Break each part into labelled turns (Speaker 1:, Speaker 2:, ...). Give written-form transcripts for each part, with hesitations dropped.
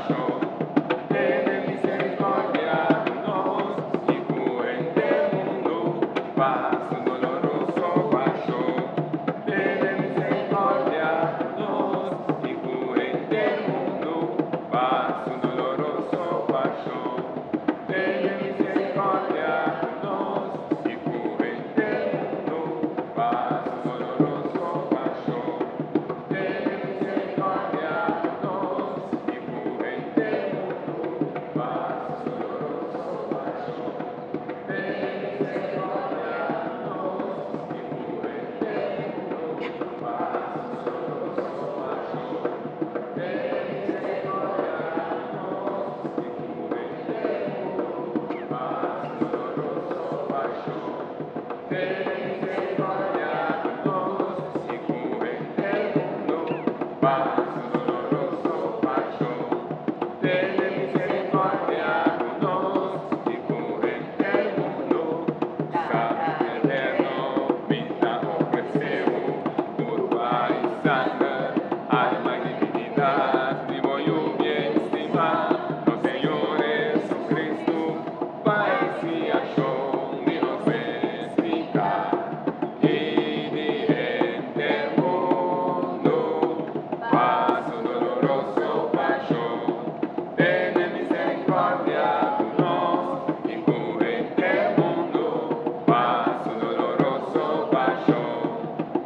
Speaker 1: paixão, ten misericordia de nós, y cura del mundo, paz doloroso paixão, ten misericordia de nós, y cura del mundo, paz doloroso paixão, ten misericordia de nós, y cura del mundo, paz doloroso paixão, ten misericordia de nós, y cura del mundo, paz doloroso paixão, ten misericordia de nós, y cura del mundo, paz doloroso paixão, ten misericordia de nós, y cura del mundo, paz doloroso paixão, ten misericordia de nós, y cura del mundo, paz doloroso paixão, ten misericordia de nós, y cura del mundo, Santo eterno, vida ofrecemos, curva y sangre, alma y divinidad, vivo y estimar, no Señor Jesucristo, Pai se achou de nos explicar, y diante mundo, paso doloroso paixão, ten misericordia de nós, y cura del mundo, paso doloroso paixão,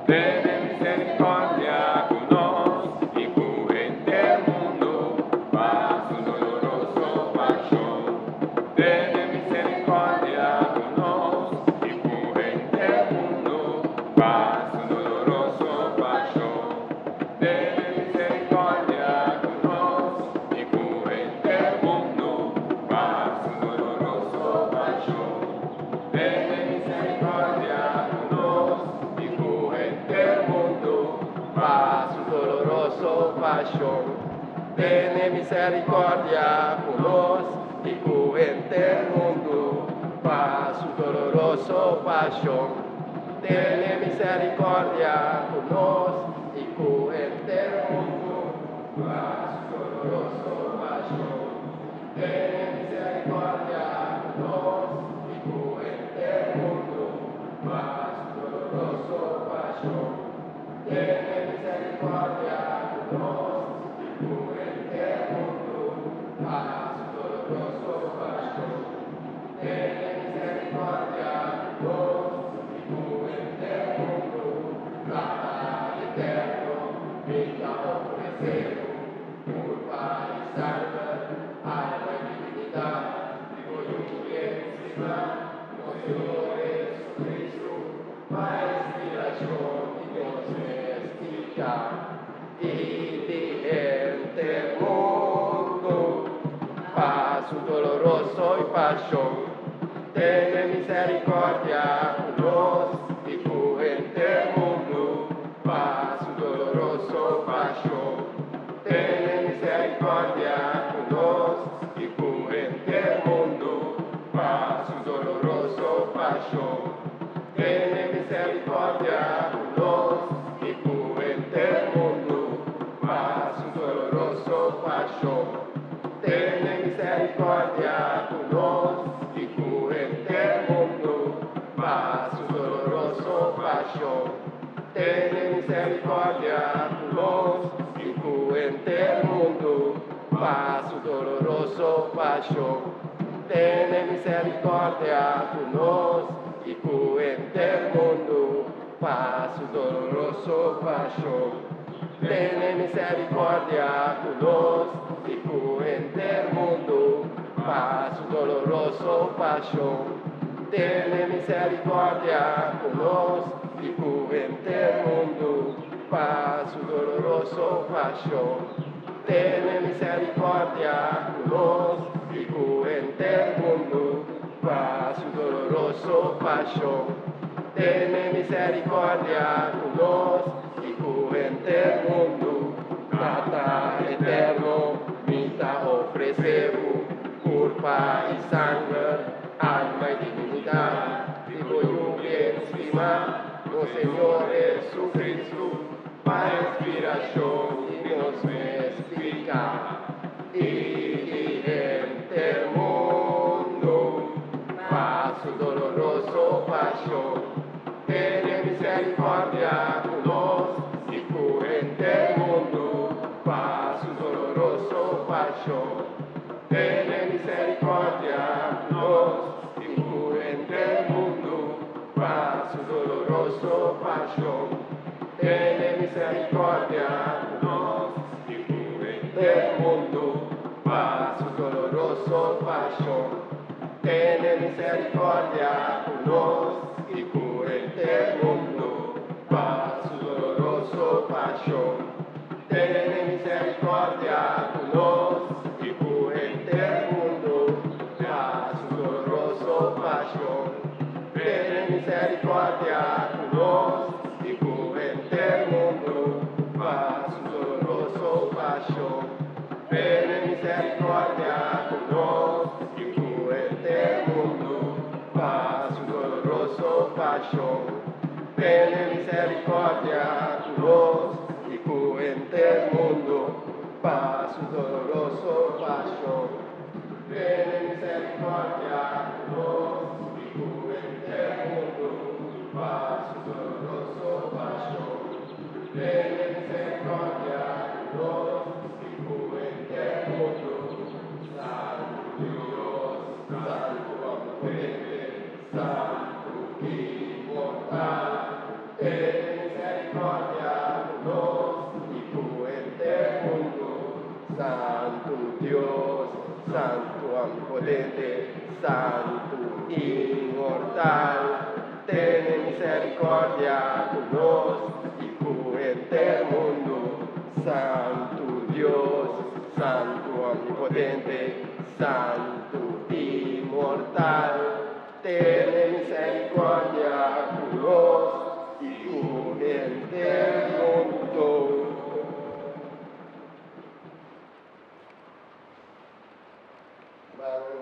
Speaker 1: ten misericordia de nós, y cura del mundo, paso doloroso paixão, ten misericordia de nós, y cura del mundo, paso doloroso paixão, ten misericordia de nós, y cura del mundo, paso doloroso paixão, ten misericordia de nós, y cura del mundo, paso doloroso paixão, ten misericordia por nós, y cura del mundo, paso doloroso paixão, ten misericordia por nós, y cura del mundo, paso doloroso paixão, ten misericordia por nós, y cura del mundo, paso doloroso paixão, ten misericordia por nós, y cura del mundo, paso doloroso paixão, ten misericordia por nós, y cura del mundo, Papa eterno, vida ofrecemos, curva y sangre, alma y divinidad, vivo y estimar, no Señor Jesucristo, Pai inspiración y Dios explica, y diante mundo, paso doloroso y paixão, ten misericordia por nós, y cura del mundo, paso doloroso paixão, ten misericordia por nós, y cura del mundo, paso doloroso paixão, ten misericordia por nós, y cura del mundo, paso doloroso paixão, ten misericordia por nós, y cura del mundo, paso doloroso paixão, ten misericordia por nós, y cura del mundo, paso doloroso paixão, ten misericordia por nós, y cura del mundo, paso doloroso paixão, ten misericordia por nós, y cura del mundo, paso doloroso paixão, ten misericordia por nós, y cura del mundo, paso doloroso paixão, ten misericordia por nós, y cura del mundo, paso doloroso paixão, ten misericordia por nós, y cura del mundo, Papa eterno, vida ofrecemos, curva y sangre, alma y divinidad, vivo y estimar, no Señor Jesucristo, Pai inspiración y nos explica. Y passion. Tiene misericordia con nos y cura el mundo, pa' su doloroso passion. Tiene misericordia con nos y cura el mundo, pa' su doloroso passion. Tiene misericordia con nos y cura el mundo, pa' su doloroso passion. Tiene misericordia con nos y cura el mundo, pa' su doloroso passion. Tiene misericordia con nos y cura el mundo, pa' su doloroso passion. Tiene misericordia con nos y cura el mundo, pa' su doloroso passion. Tiene misericordia con nos y cura el mundo, pa' su doloroso passion. Tiene misericordia con nos y cura el mundo, pa' su doloroso passion. Tiene misericordia con nos y cura el mundo, pa' su doloroso passion. Tiene misericordia con nos y cura el mundo. Santo Dios, Santo omnipotente, Santo inmortal. Tiene misericordia con nos y cura el mundo. Santo Dios, Santo omnipotente, Santo inmortal. Tiene misericordia con nos y cura el mundo. Santo Dios, Santo omnipotente, Santo